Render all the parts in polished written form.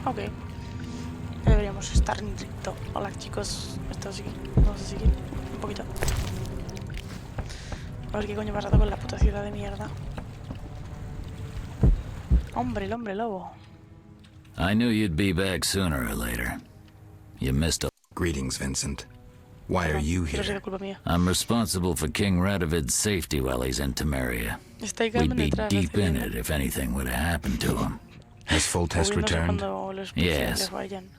Ok. Deberíamos estar en directo. Hola chicos. Esto sí que vamos a seguir un poquito. A ver qué coño pasa con la puta ciudad de mierda. Hombre, el hombre lobo. I knew you'd be back sooner or later. You missed a... Greetings, Vincent. Why are you here? I'm responsible for King Radovid's safety while he's in Temeria. We'd be deep in it if anything would have happened to him. Has Foltest returned? Yes.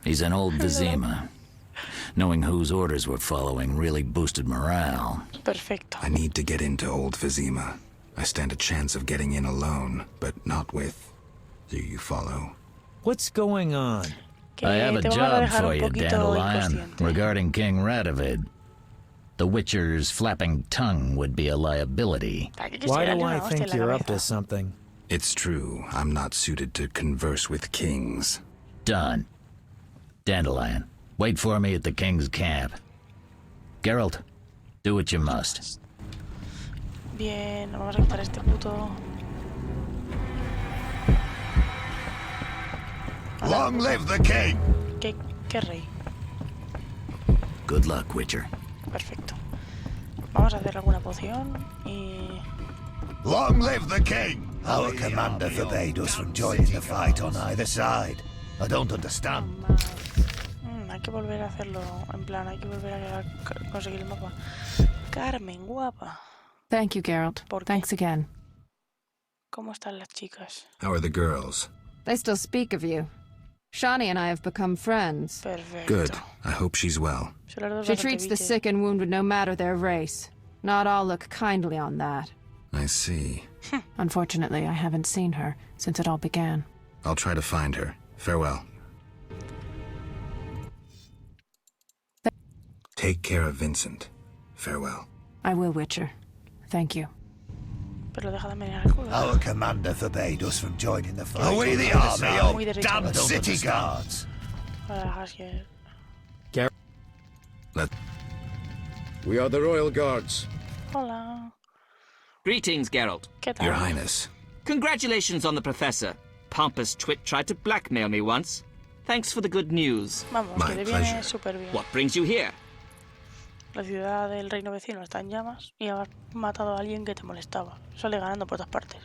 He's in old Vizima. Knowing whose orders we're following really boosted morale. Perfecto. I need to get into old Vizima. I stand a chance of getting in alone, but not with... Do you follow? What's going on? I have a job for you, Dandelion, regarding King Radovid. The Witcher's flapping tongue would be a liability. Why do I think you're up to something? It's true. I'm not suited to converse with kings. Done. Dandelion, wait for me at the king's camp. Geralt, do what you must. Bien, vamos a quitar este puto... Long live the king! ¿Qué rey? Good luck, Witcher. Perfecto. Vamos a hacer alguna poción y... Long live the king! Our commander forbade us from joining the fight on either side. I don't understand. Hay que volver a hacerlo, en plan, hay que volver a conseguir el mapa. Carmen, guapa. Thank you, Geralt. Thanks again. ¿Cómo están las chicas? How are the girls? They still speak of you. Shani and I have become friends. Perfecto. Good. I hope she's well. She treats the sick and wounded no matter their race. Not all look kindly on that. I see. Unfortunately, I haven't seen her since it all began. I'll try to find her. Farewell. Take care of Vincent. Farewell. I will, Witcher. Thank you. Pero deja de menear el culo. Our commander forbade us from joining the fight. Away the army, you damn city guards! We are the Royal Guards. Hola. Greetings, Geralt. ¿Qué tal? Your Highness. Congratulations on the Professor. Pompous twit tried to blackmail me once. Thanks for the good news. Vamos, que te viene súper bien. What brings you here? La ciudad del reino vecino está en llamas y has matado a alguien que te molestaba. Sale ganando por todas partes.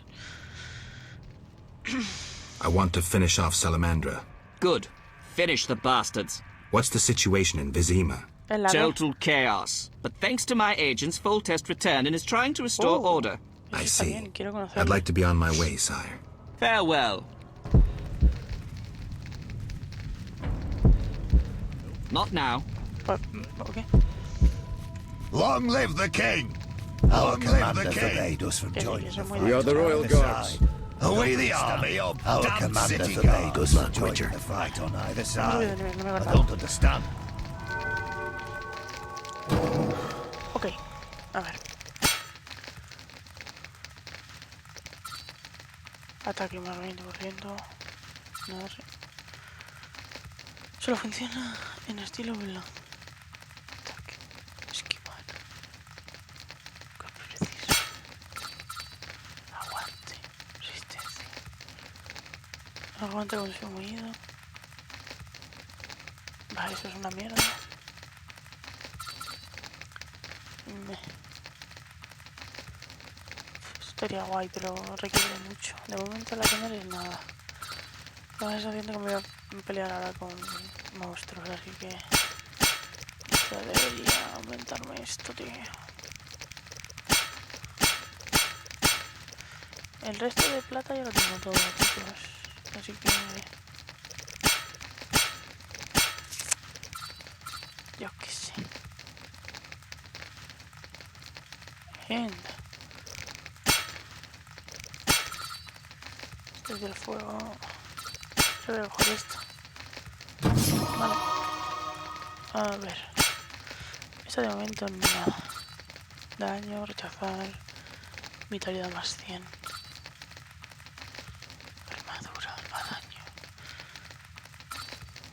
I want to finish off Salamandra. Good. Finish the bastards. What's the situation in Vizima? Total chaos. But thanks to my agents, Foltest returned and is trying to restore order. I see. I'd like to be on my way, sire. Farewell. Not now. Okay. Long live the king! Our commander forbade us from joining the fight. We are the Royal Guards. Away the army, you Our damn commander city forbade guards! us from joining the fight on either side. I don't understand. Ok, a ver. Ataque más 20%. No sé. Solo funciona en estilo blanco. Ataque. Esquivar. Qué preciso. Aguante. Resistencia. Aguante consumido. Vale, eso es una mierda. Estaría guay, pero requiere mucho. De momento la que no es nada. La sensación de que me voy a pelear ahora con monstruos, así que debería aumentarme esto, tío. El resto de plata ya lo tengo todo, chicos. Así que yo qué sé. Bien. Desde el fuego se ve mejor esto. Vale. A ver. Esta de momento nada. Daño, rechazar. Vitalidad más 100. Armadura, más daño.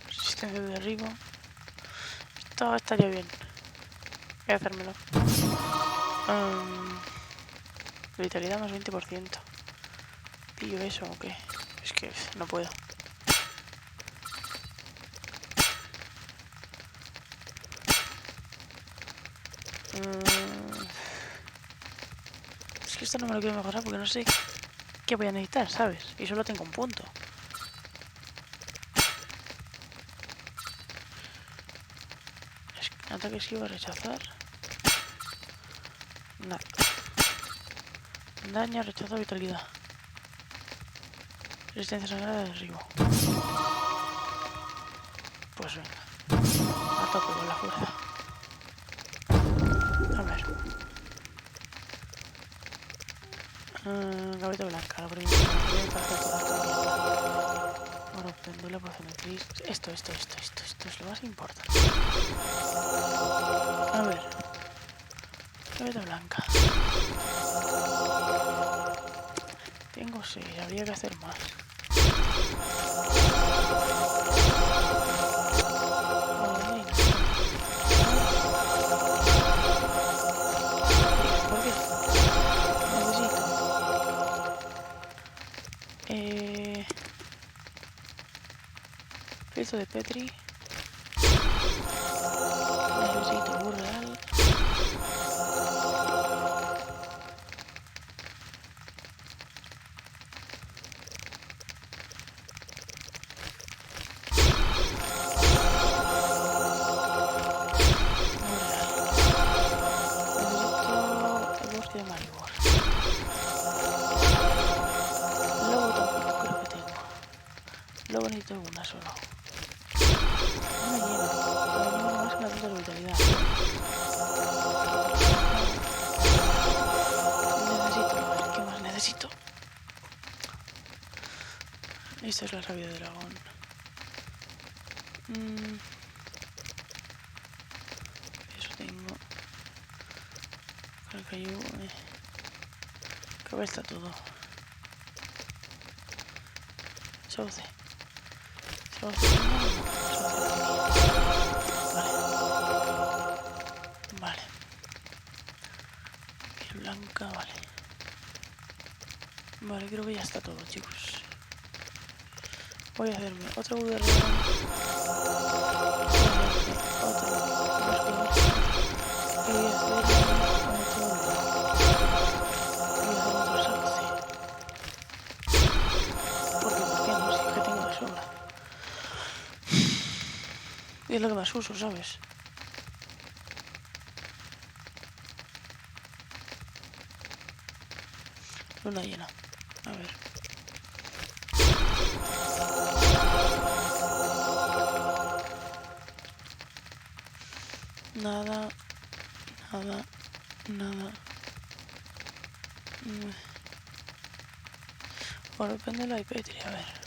Resistencia de derribo. Esto estaría bien. Voy a hacérmelo. Vitalidad más 20%. ¿Pillo eso o qué? Es que no puedo. Es que esto no me lo quiero mejorar porque no sé qué voy a necesitar, ¿sabes? Y solo tengo un punto. Ataque esquiva, rechazar. Nada. Daño, rechazo, vitalidad. Resistencia sangrada, derribo. Pues venga. A tope con la fuerza. A ver. Gaveta blanca, la primera. Bueno, péndulo, poción de Cris. Esto es lo más importante. A ver. Gaveta blanca. Tengo 6, habría que hacer más. ¿Por qué? Necesito. Filtro de Petri. Necesito burreal. Luego necesito una solo. No me llena. Pero no más que la punta de vitalidad. Necesito, a ver, ¿qué más necesito? Esta es la rabia de dragón. Eso tengo. Creo que yo... Creo que está todo. Sauce. Vale. Vale. Piel blanca, vale. Vale, creo que ya está todo, chicos. Voy a hacerme otro V de reloj. Y voy a hacer otro sauce. ¿Por qué no? Si es que tengo de sobra. Y es lo que más uso, ¿sabes? Luna llena. A ver. Nada. Bueno, depende de la IP, a ver.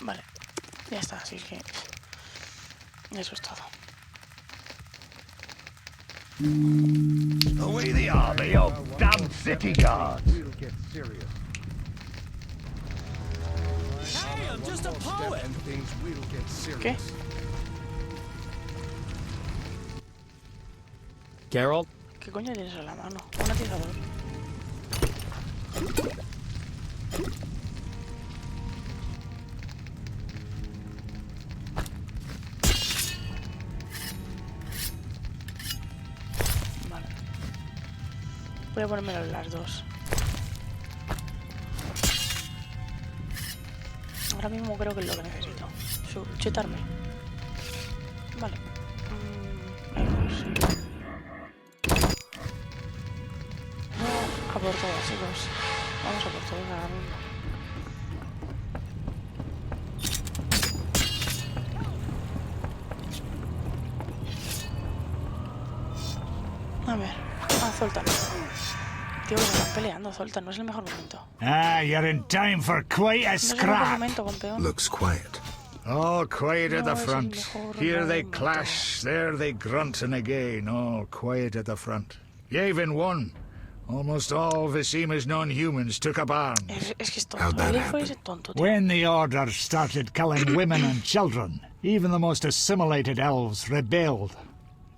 Vale, ya está, así que eso es todo. Away the army of damn city guards. Hey, I'm just a poet. ¿Qué? Geralt? ¿Qué coño tienes en la mano? Un atizador. Vale. Voy a ponérmelo las dos. Ahora mismo creo que es lo que necesito. Chetarme. Vale. Vamos. A por todas, chicos. Vamos a por todas ahora mismo. A ver. Zoltan. Tío, que se están peleando, Zoltan. No es el mejor momento. You're in time for quite a No es el mejor scrap. momento, campeón. Looks quiet. Oh, quiet at the No, es el front. mejor Here they momento. clash, there they grunt, and again. Oh, quiet at the front. Yavin won. Almost all Visima's non-humans took up arms. Es que es How'd tonto. that El elfo happen? ese tonto, tío. When the Order started killing women and children, Even the most assimilated elves rebelled.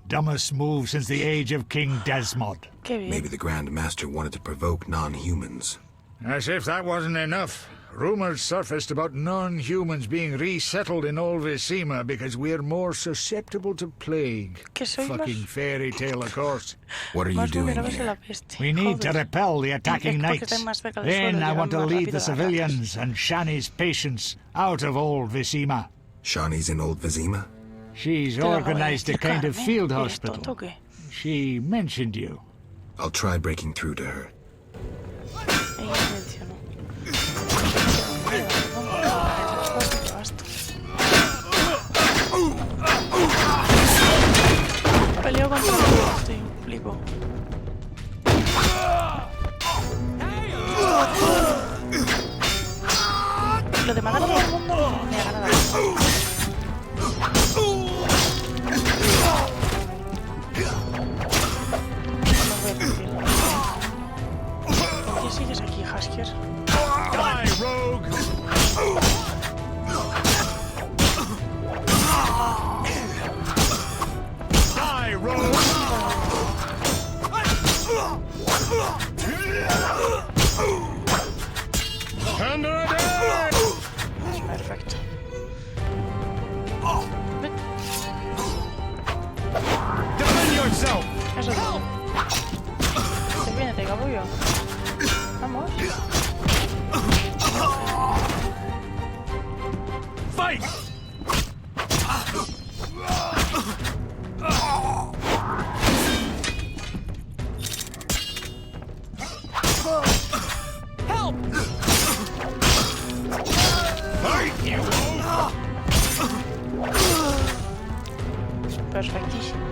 Dumbest move since the age of King Desmond. Maybe the Grand Master wanted to provoke non-humans. As if that wasn't enough. Rumors surfaced about non-humans being resettled in Old Vizima because we're more susceptible to plague. Fucking fairy tale, of course. What are you doing here? We need to repel the attacking knights. Then I want to lead the civilians and Shani's patients out of Old Vizima. Shani's in Old Vizima? She's organized a kind of field hospital. She mentioned you. I'll try breaking through to her. Peleo contra el estoy flipo. Lo de matar a todo el mundo me gana la vida. No voy a decir. ¿Por qué sigues aquí, Hasker? Die, rogue! Die, rogue! Under attack! Perfecto. Defend yourself! Eso es. Se viene, te capullo. Vamos. Fight! Help! Fight, you Perfectísimo.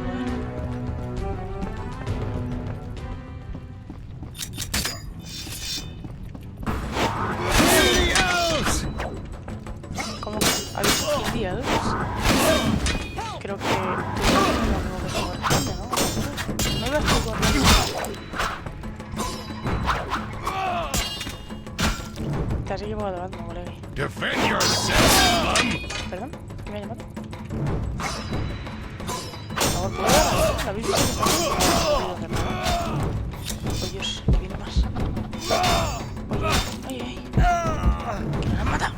¿Cómo que habéis hecho días? Creo que tú no corresponde, ¿no? No ibas tú corriendo. Te has equivocado de bando, colega. Defend yourself! ¿Perdón? ¿Qué me ha llamado? Por favor, ¿puedo dar? ¿La habéis visto que está bien? No puedo hacer nada. Oh, Dios, que viene más. Oye, ay, ay. Que me han matado.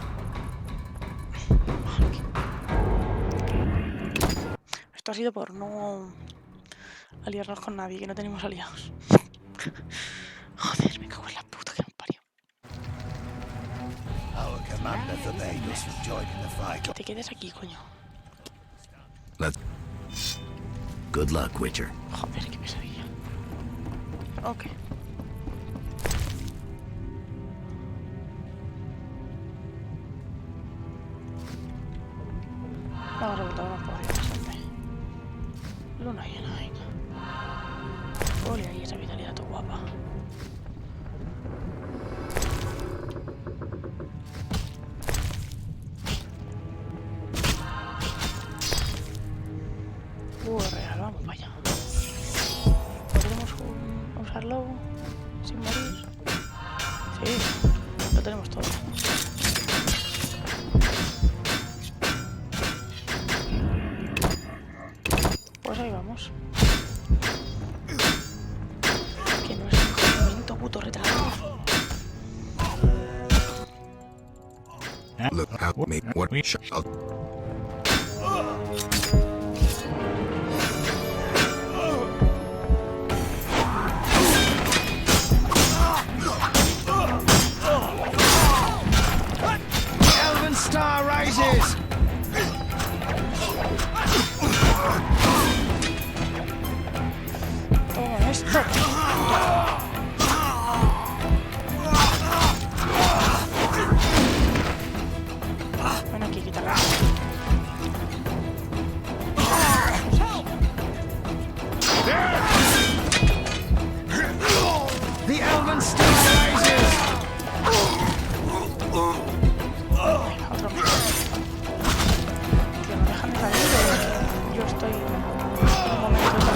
Esto ha sido por no aliarnos con nadie, que no tenemos aliados. Joder, me cago en la puta que me parió. Our commander forbade us from joining the fight. Que te quedes aquí, coño. Good luck, Witcher. Joder, qué pesadilla. Ok. Vamos a reventar unas pociones, hombre. Luna llena, venga. Ole ahí esa vitalidad tu guapa. Real, vamos para allá. ¿Podremos usarlo sin morir? Sí, lo tenemos todo. Pues ahí vamos. Que no es un momento puto retrasado. Look out, me. What shall... Star rises! Toma esto. Ven aquí, quítala. The Elven Star rises! Otro más. Tío, no dejan de salir. Yo estoy en un momento de...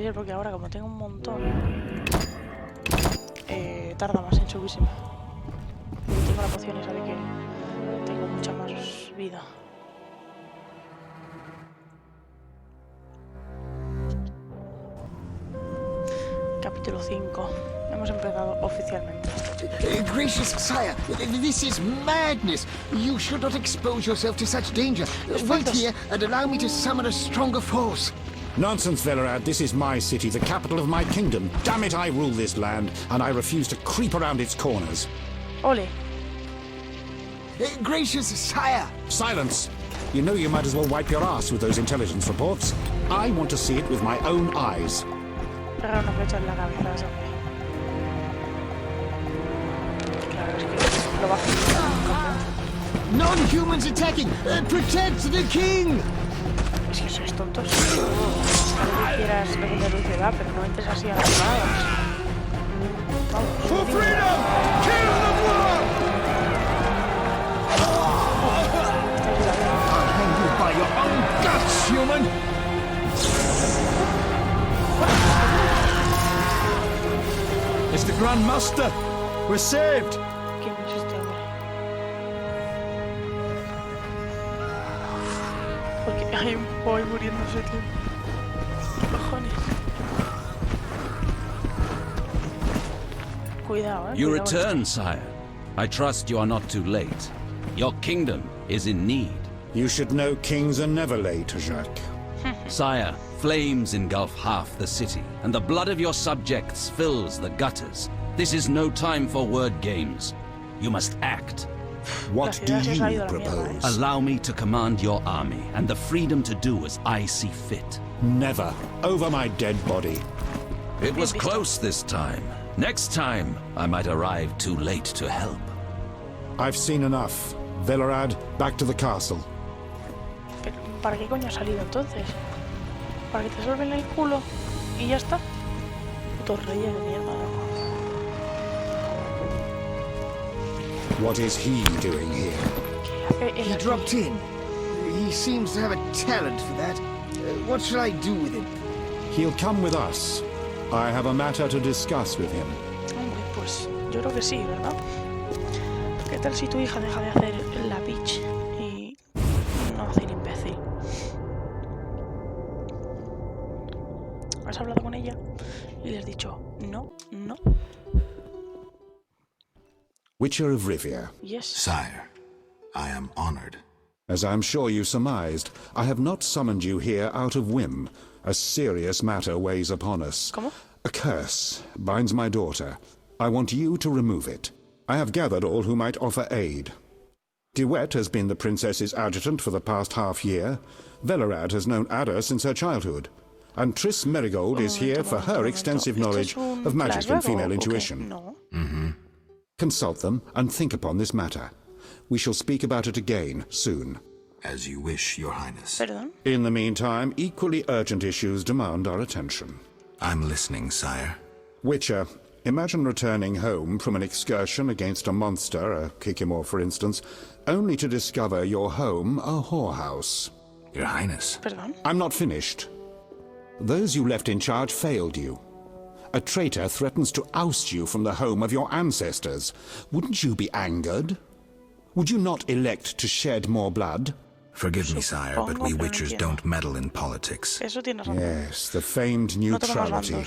anterior porque ahora como tengo un montón tarda más en subírseme. Tengo la poción esa de que tengo mucha más vida. Capítulo 5. Hemos empezado oficialmente. Gracious sire, this is madness. You should not expose yourself to such danger. Wait here and allow me to summon a stronger force. Nonsense, Velerad. This is my city, the capital of my kingdom. Damn it, I rule this land, and I refuse to creep around its corners. Ole. Gracious sire! Silence! You know you might as well wipe your ass with those intelligence reports. I want to see it with my own eyes. Pegar una flecha en la cabeza a ese hombre. Claro, es que lo va a hacer. Non-humans attacking! Protect the king! Es que sois tontos. Tal vez quieras defender tu ciudad, pero no entres así a las espadas. Vamos. For freedom! Kill the world! I'll hang you by your own guts, human! It's the Grand Master! We're saved! ¿Quién es este hombre? Porque hay un boy muriéndose, tío. ¿Qué cojones? Cuidado, You cuidado return, sire. I trust you are not too late. Your kingdom is in need. You should know kings are never late, Jacques. Sire, flames engulf half the city, and the blood of your subjects fills the gutters. This is no time for word games. You must act. What do you propose? Allow me to command your army, and the freedom to do as I see fit. Never. Over my dead body. It was close this time. Next time, I might arrive too late to help. I've seen enough. Velerad, back to the castle. Pero, ¿para qué coño ha salido entonces? ¿Para que te salven el culo? ¿Y ya está? Putos reyes de mierda, loco. What is he doing here? He dropped in. He seems to have a talent for that. What shall I do with him? He'll come with us. I have a matter to discuss with him. Hombre, pues yo creo que sí, ¿verdad? ¿Qué tal si tu hija deja de hacer la bitch y no hace el imbécil? ¿Has hablado con ella? Y le has dicho no, no. Witcher of Rivia. Yes. Sire, I am honored. As I'm sure you surmised, I have not summoned you here out of whim. A serious matter weighs upon us. ¿Cómo? A curse binds my daughter. I want you to remove it. I have gathered all who might offer aid. DeWitt has been the princess's adjutant for the past half-year. Velerad has known Ada since her childhood. And Triss Merigold is here for her extensive knowledge of magic and female intuition. No. Consult them and think upon this matter. We shall speak about it again soon. As you wish, Your Highness. Perdón. In the meantime, equally urgent issues demand our attention. I'm listening, sire. Witcher, imagine returning home from an excursion against a monster, a Kikimor for instance, only to discover your home a whorehouse. Your Highness. Perdón. I'm not finished. Those you left in charge failed you. A traitor threatens to oust you from the home of your ancestors. Wouldn't you be angered? Would you not elect to shed more blood? Forgive me, sire, but we Witchers don't meddle in politics. Eso tienes razón. Yes, the famed neutrality.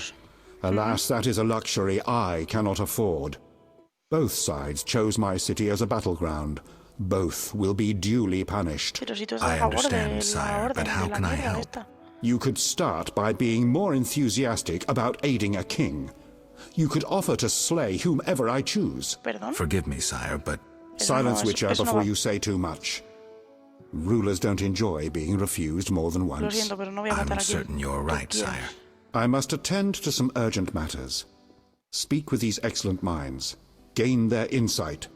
Alas, that is a luxury I cannot afford. Both sides chose my city as a battleground. Both will be duly punished. I understand, sire, but how can I help? You could start by being more enthusiastic about aiding a king. You could offer to slay whomever I choose. Perdón. Forgive me, sire, but... Silence, Witcher, before you say too much. Rulers don't enjoy being refused more than once. Lo siento, pero no voy a matar I'm a certain you're right, sire. I must attend to some urgent matters. Speak with these excellent minds. Gain their insight.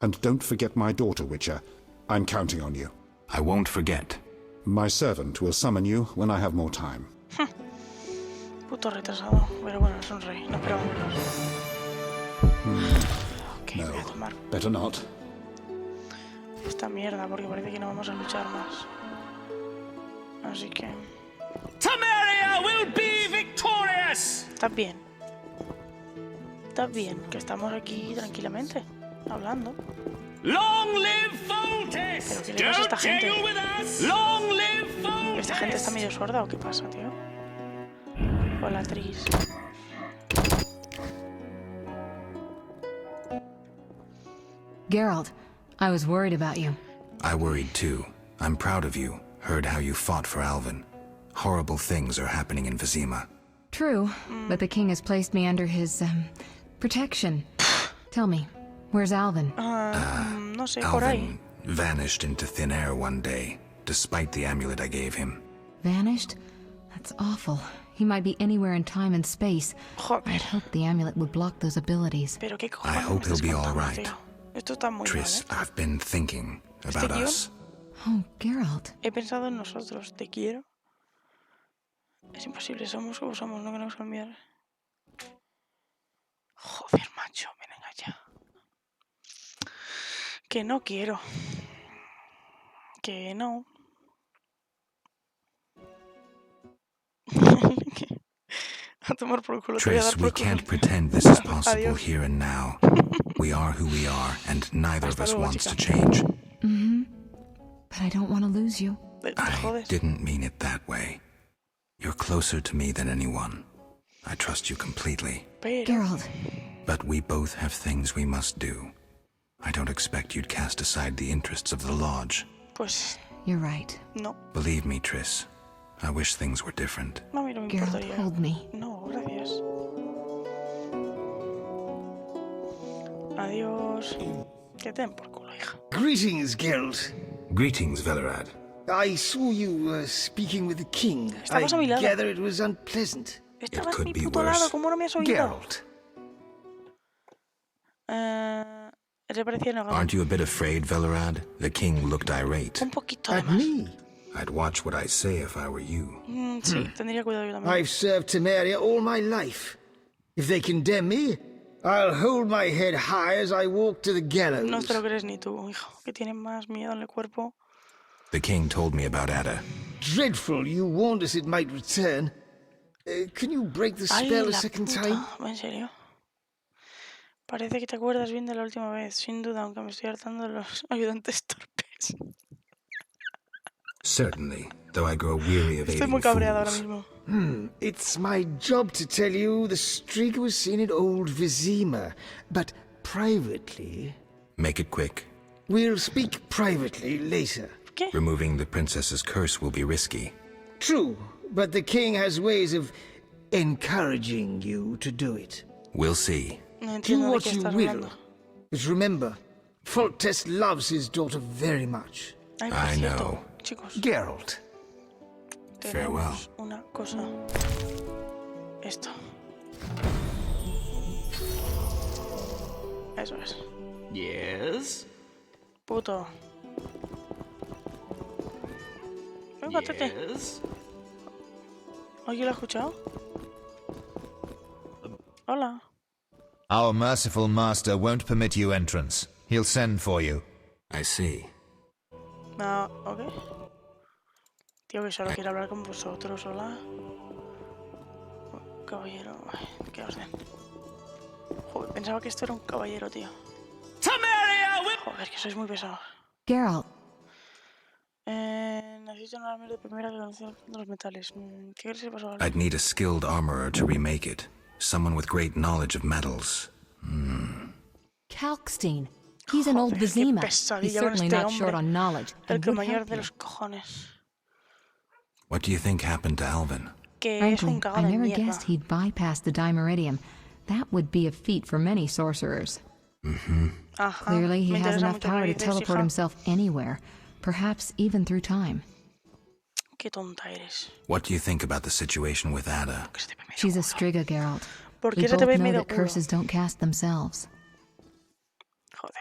And don't forget my daughter, Witcher. I'm counting on you. I won't forget. My servant will summon you when I have more time. Puto retrasado. Pero bueno, es un rey. No esperaba menos. Okay, No, voy a tomar better not. esta mierda porque parece que no vamos a luchar más. Así que... Temeria will be victorious! ¿Estás bien? ¿Estás bien? Que estamos aquí tranquilamente, hablando. Long live Foltest! ¿Pero qué le pasa a esta gente? Long live Foltest! ¿Esta gente está medio sorda o qué pasa, tío? Hola, Tris. Geralt, I was worried about you. I worried too. I'm proud of you. Heard how you fought for Alvin. Horrible things are happening in Vizima. True, but the king has placed me under his, protection. Tell me, where's Alvin? No sé, por ahí. Alvin vanished into thin air one day, despite the amulet I gave him. Vanished? That's awful. He might be anywhere in time and space. I'd hoped the amulet would block those abilities. Pero qué I hope he'll be all right. Tío. Esto está muy Triss, mal, ¿eh? I've been thinking about us. Oh, Geralt. He pensado en nosotros. Te quiero. Es imposible. Somos como somos. No queremos cambiar. Joder, macho. Venga ya. Que no quiero. Que no. A tomar por culo. Te voy a dar Triss, por we culo. can't pretend this is possible Adiós. here and now. We are who we are, and neither of Hasta us luego, wants chica. to change. Mm-hmm. But I don't want to lose you. I didn't mean it that way. You're closer to me than anyone. I trust you completely. Geralt. But we both have things we must do. I don't expect you'd cast aside the interests of the Lodge. Pues You're right. no. Believe me, Triss. I wish things were different. No, a mí no me Geralt, importaría. hold me. No, gracias. Adiós. Que te den por culo, hija. Greetings, Geralt. Greetings, Velerad. I saw you speaking with the king. Estabas a mi I lado. gather it was unpleasant. Estabas a mi puto lado, ¿cómo no me has oído? Geralt. ¿Te parecía negado? Aren't you a bit afraid, Velerad? The king looked irate. Un poquito además. Me? I'd watch what I say if I were you. Sí, tendría cuidado yo también. I've served Temeria all my life. If they condemn me, I'll hold my head high as I walk to the gallows. No te lo crees ni tú, hijo, que tienes más miedo en el cuerpo. The king told me about Ada. Dreadful, you warned us it might return. Can you break the Ay, spell a la second puta. time? ¿En serio? Parece que te acuerdas bien de la última vez, sin duda, aunque me estoy hartando de los ayudantes torpes. Certainly, though I grow weary of Estoy aiding muy cabreado ahora fools. mismo. It's my job to tell you the streak was seen at Old Vizima, but privately. Make it quick. We'll speak privately later. ¿Qué? Removing the princess's curse will be risky. True, but the king has ways of encouraging you to do it. We'll see. No Do entiendo de what qué you estás will. hablando. But remember, Foltest loves his daughter very much. Ay, por I cierto, know. chicos, Geralt. Farewell. tenemos una cosa. Esto. Eso es. Yes? Puto. Venga, tete. Yes? ¿Oye, lo has escuchado? Hola. Our merciful master won't permit you entrance. He'll send for you. I see. No, ok. Tío, que solo quiero hablar con vosotros, hola. Caballero, ay, qué orden. Joder, pensaba que esto era un caballero, tío. Joder, que sois muy pesados. Geralt. Necesito un armador de primera que conoce los metales. ¿Qué crees que pasó ahora? I'd need a skilled armorer to remake it. Someone with great knowledge of metals. Kalkstein. He's an old Vizima. He's certainly not short on knowledge. El and que would mayor help de you. los cojones. What do you think happened to Alvin? Que es Frankly, un cagón I de never mierda. guessed he'd bypass the Dimeridium. That would be a feat for many sorcerers. Ajá. Clearly, he Me has interesa enough mucho lo power que to dices, teleport hija. himself anywhere, perhaps even through time. Qué tonta eres. What do you think about the situation with Ada? She's a Striga, Geralt. ¿Por We qué se te both ve know medio that culo? curses don't cast themselves. Joder.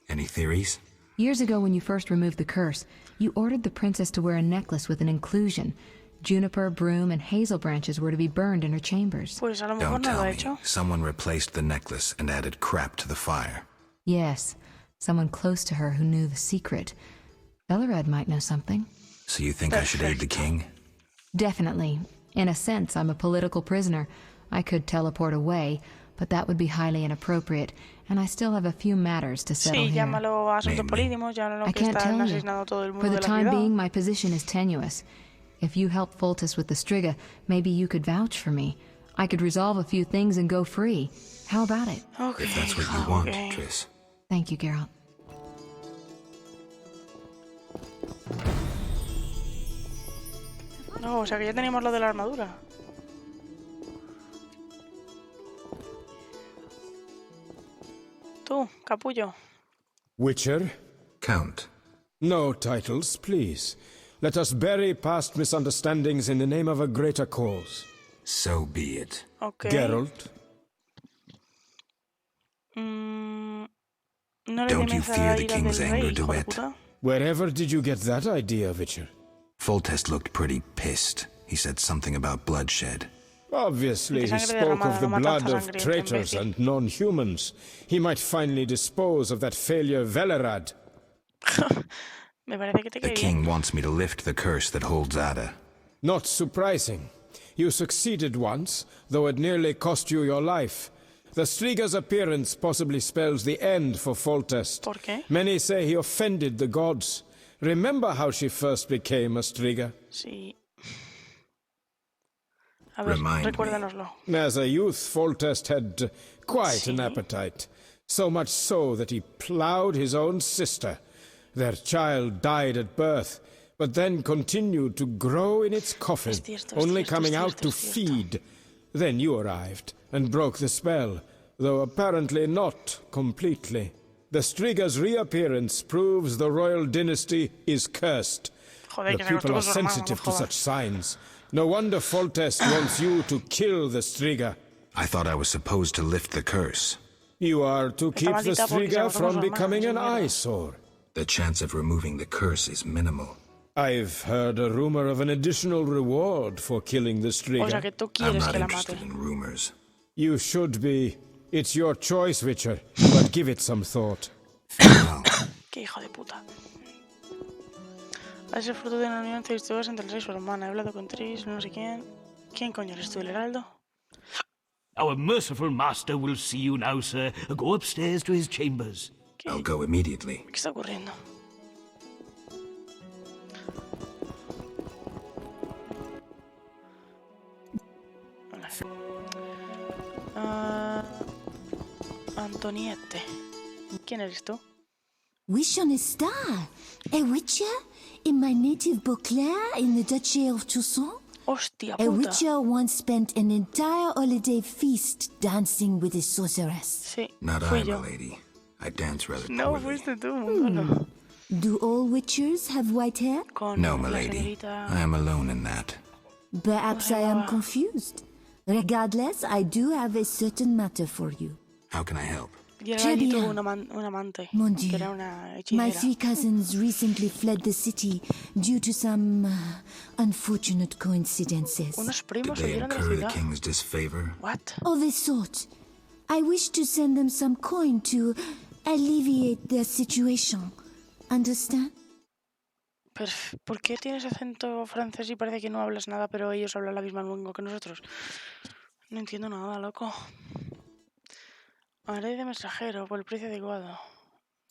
Any theories? Years ago, when you first removed the curse, you ordered the princess to wear a necklace with an inclusion. Juniper, broom, and hazel branches were to be burned in her chambers. Pues a lo mejor Don't no lo tell ha me. hecho. Someone replaced the necklace and added crap to the fire. Yes, someone close to her who knew the secret. Velerad might know something. So you think I should aid the king? Definitely. In a sense, I'm a political prisoner. I could teleport away, but that would be highly inappropriate, and I still have a few matters to settle Sí, here. llámalo asuntos políticos, llámalo I que can't están tell you. asesinando a todo el mundo For the de la time ciudad. being, my position is tenuous. If you help Foltest with the Striga, maybe you could vouch for me. I could resolve a few things and go free. How about it? Okay, if that's what you want, Triss. Thank you, Geralt. No, o sea que ya teníamos lo de la armadura. Tú, capullo. Witcher? Count. No titles, please. Let us bury past misunderstandings in the name of a greater cause. So be it. Okay. Geralt? No Don't you fear the king's anger, De Wet? Wherever did you get that idea, Witcher? Foltest looked pretty pissed. He said something about bloodshed. Obviously, he spoke of the blood of traitors and non-humans. He might finally dispose of that failure Velerad. The king wants me to lift the curse that holds Ada. Not surprising. You succeeded once, though it nearly cost you your life. The Striga's appearance possibly spells the end for Foltest. ¿Por qué? Many say he offended the gods. Remember how she first became a Striga? Sí. A ver, recuérdanoslo. As a youth, Foltest had quite an appetite. So much so that he ploughed his own sister. Their child died at birth, but then continued to grow in its coffin, only coming out to feed. Then you arrived, and broke the spell, though apparently not completely. The Striga's reappearance proves the royal dynasty is cursed. The people are sensitive to such signs. No wonder Foltest wants you to kill the Striga. I thought I was supposed to lift the curse. You are to keep the Striga from becoming an eyesore. The chance of removing the curse is minimal. I've heard a rumor of an additional reward for killing the Striga. O sea que tú I'm quieres not que la interested mate. in rumors. You should be. It's your choice, Witcher, but give it some thought. Qué hijo de puta. Es el fruto de una unión incestuosa entre el rey y su hermana. He hablado con Triss, no sé quién. ¿Quién coño eres tú, el heraldo? Our merciful master will see you now, sir. Go upstairs to his chambers. I'll go immediately. ¿Qué está ocurriendo? Antoniette. ¿Quién eres tú? Wish on a star. A witcher? In my native Beauclair in the Duchy of Toussaint? Hostia A puta. witcher once spent an entire holiday feast dancing with a sorceress. Sí, Not fui I, yo. milady. I dance rather No, poorly. fuiste tú, mongolo. Do all witchers have white hair? No, milady. I am alone in that. Perhaps I am confused. Regardless, I do have a certain matter for you. How can I help? Y el Très allí bien. tuvo un amante, Mon que Dieu. era una My hechicera. 3 cousins recently fled the city due to some unfortunate coincidences. Unos Did primos they huyeron de la incur the ciudad. king's disfavor? What? Of a sort. I wish to send them some coin to alleviate their situation. Understand? ¿Por qué tienes acento francés y parece que no hablas nada, pero ellos hablan la misma lengua que nosotros? No entiendo nada, loco. Haré de mensajero por el precio adecuado.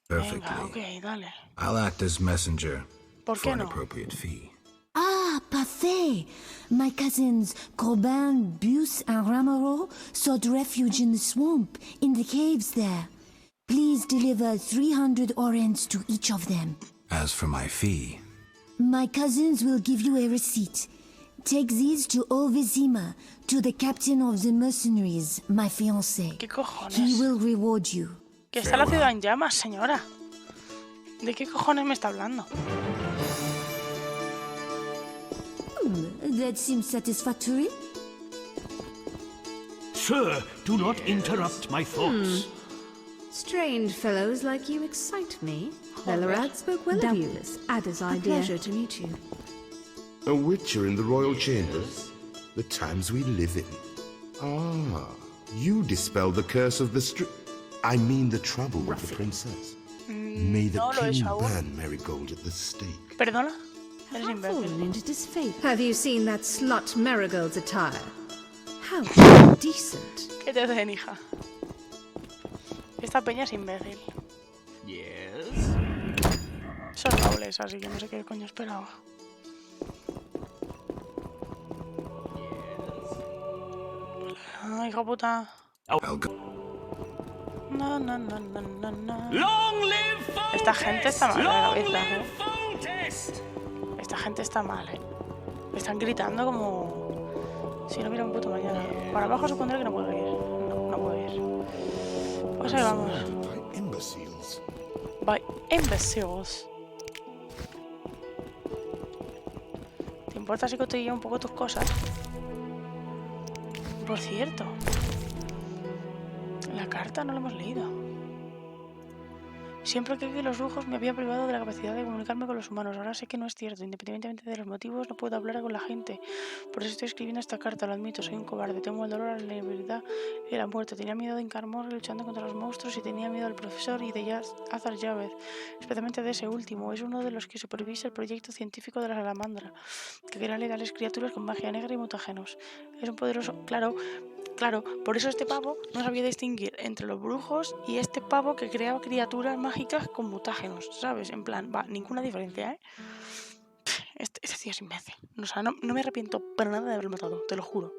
Perfectly. Venga, ok, dale. I'll act as messenger ¿Por for qué an no? appropriate fee. Ah, parfait! My cousins Corbin, Buse, and Ramiro sought refuge in the swamp, in the caves there. Please deliver 300 orens to each of them. As for my fee, My cousins will give you a receipt. Take these to Olvezima, to the captain of the mercenaries, my fiancé. ¿Qué cojones? He will reward you. Que está la ciudad en llamas, señora. ¿De qué cojones me está hablando? That seems satisfactory. Sir, do not interrupt my thoughts. Strange fellows like you excite me. Velerad spoke well of you. Doubtless Ada's A idea. pleasure to meet you. A witcher in the royal chambers? The times we live in. Ah, you dispelled the curse of the I mean the trouble with the princess. May the no lo es king aún. burn Marigold at the stake. ¿Perdona? Eres imbécil. Have you seen that slut Marigold's attire? How decent. ¿Qué te hacen, hija? Esta peña es imbécil. Yes. Son nobles, así que no sé qué coño esperaba. Ay, hija puta. No. Esta gente está mal de la cabeza, Esta gente está mal, Me están gritando como... Si no mira un puto mañana. Para abajo supondré que no puedo ir. No puedo ir. Pues ahí vamos. By imbeciles. ¿Te importa si cotilleo un poco tus cosas? Por cierto, la carta no la hemos leído. Siempre creí que los brujos me habían privado de la capacidad de comunicarme con los humanos. Ahora sé que no es cierto. Independientemente de los motivos, no puedo hablar con la gente. Por eso estoy escribiendo esta carta. Lo admito, soy un cobarde. Temo el dolor, la inevitabilidad y la muerte. Tenía miedo de Incarmor luchando contra los monstruos y tenía miedo al profesor y de Azar Javed. Especialmente de ese último. Es uno de los que supervisa el proyecto científico de la salamandra, que crea legales criaturas con magia negra y mutagenos. Es un poderoso... Claro, por eso este pavo no sabía distinguir entre los brujos y este pavo que creaba criaturas mágicas con mutágenos, ¿sabes? En plan, ninguna diferencia, ¿eh? Este tío es imbécil. O sea, no me arrepiento para nada de haberlo matado, te lo juro.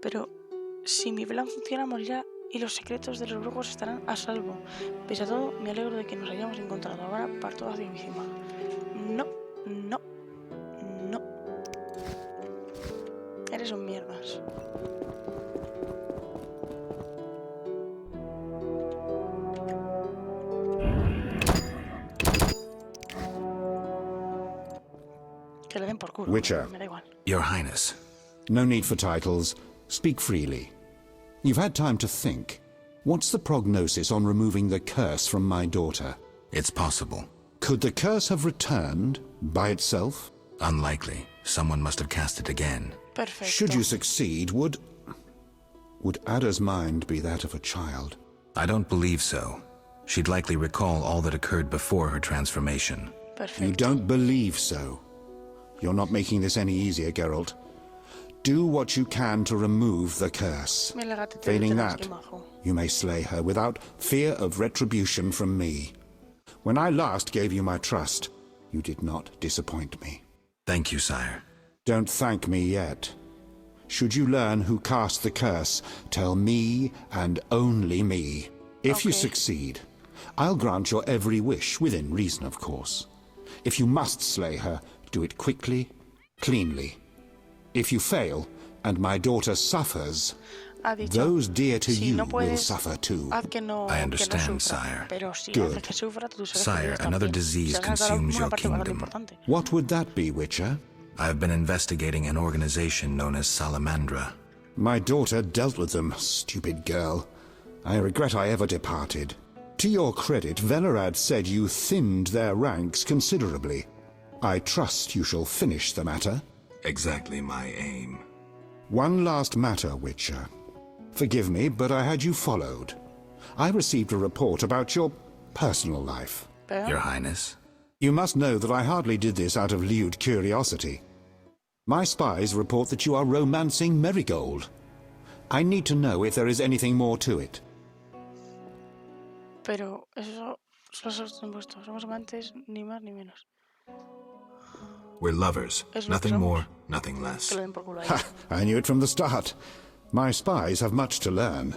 Pero si mi plan funciona, morirá y los secretos de los brujos estarán a salvo. Pese a todo, me alegro de que nos hayamos encontrado. Ahora parto hacia encima. No. Eres un mierdas. Que le den por culo. Witcher. Me da igual. Your Highness. No need for titles. Speak freely. You've had time to think. What's the prognosis on removing the curse from my daughter? It's possible. Could the curse have returned by itself? Unlikely. Someone must have cast it again. Perfecto. Should you succeed, would Ada's mind be that of a child? I don't believe so. She'd likely recall all that occurred before her transformation. Perfecto. You don't believe so. You're not making this any easier, Geralt. Do what you can to remove the curse. Failing that, you may slay her without fear of retribution from me. When I last gave you my trust, you did not disappoint me. Thank you, sire. Don't thank me yet. Should you learn who cast the curse, tell me and only me. If you succeed, I'll grant your every wish, within reason, of course. If you must slay her, do it quickly, cleanly. If you fail, and my daughter suffers, those dear to you will suffer too. I understand, sire. Good. Sire, another disease consumes your kingdom. What would that be, Witcher? I have been investigating an organization known as Salamandra. My daughter dealt with them, stupid girl. I regret I ever departed. To your credit, Velerad said you thinned their ranks considerably. I trust you shall finish the matter. Exactly my aim. One last matter, Witcher. Forgive me, but I had you followed. I received a report about your personal life. Your Highness? You must know that I hardly did this out of lewd curiosity. My spies report that you are romancing Marigold. I need to know if there is anything more to it. Pero eso solo son vuestros. Somos amantes, ni más ni menos. We're lovers. Nothing more, nothing less. Ha! I knew it from the start. My spies have much to learn.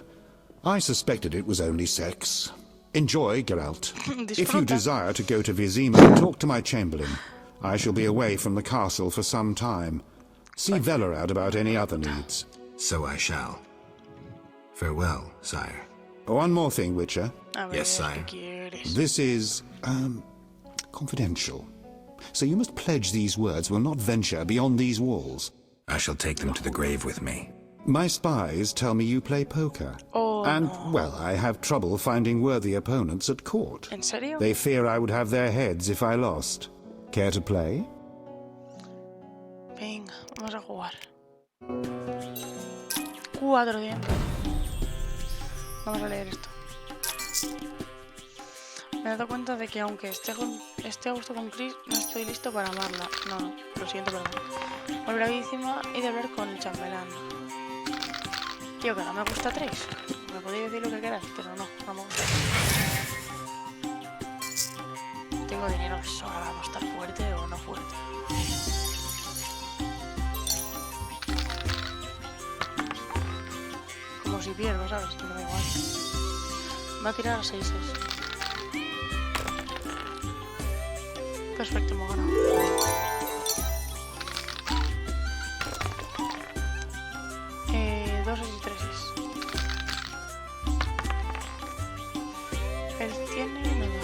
I suspected it was only sex. Enjoy, Geralt. If you desire to go to Vizima and talk to my chamberlain, I shall be away from the castle for some time. See Velerad about any other needs. So I shall. Farewell, sire. One more thing, Witcher. Yes, sire. This is, confidential. So you must pledge these words will not venture beyond these walls. I shall take them to the grave with me. My spies tell me you play poker. And, well, I have trouble finding worthy opponents at court. ¿En serio? They fear I would have their heads if I lost. Care to play? Venga, vamos a jugar. 4 de hambre. Vamos a leer esto. Me he dado cuenta de que aunque esté a gusto con Chris, no estoy listo para amarla. No, lo siento, perdón. Volver a Vícima y de hablar con el chambelán. Tío, que no me gusta Trace. Me podéis decir lo que queráis, pero no me gusta. Tengo dinero que sobra, vamos a estar fuerte o no fuerte. Como si pierdo, ¿sabes? Que me da igual. Me va a tirar a 6. Perfecto, hemos ganado. Doses y 3. Él tiene nada.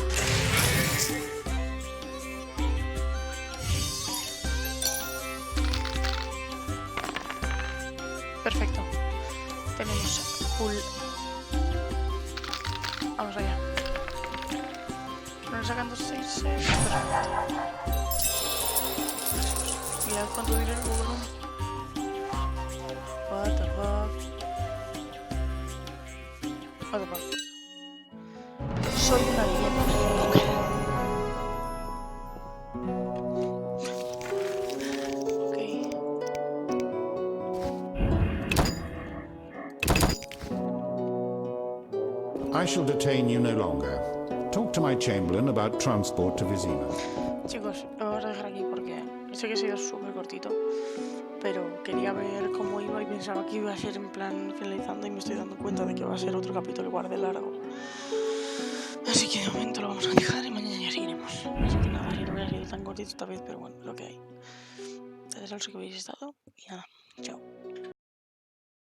Perfecto. Tenemos full. Vamos allá. Bueno, sacando 6. Perfecto. Mirad cuánto dinero hubo. What the fuck. What the fuck. Soy una leyenda. I shall detain you no longer. Talk to my Chamberlain about transport to Vizima. Chicos, lo vamos a dejar aquí porque sé que ha sido súper cortito, pero quería ver cómo iba y pensaba que iba a ser en plan finalizando y me estoy dando cuenta de que va a ser otro capítulo igual de largo. Así que de momento lo vamos a dejar y mañana ya seguiremos. Así que nada, si no hubiera sido tan cortito esta vez, pero bueno, lo que hay. Gracias a los que habéis estado y nada, chao.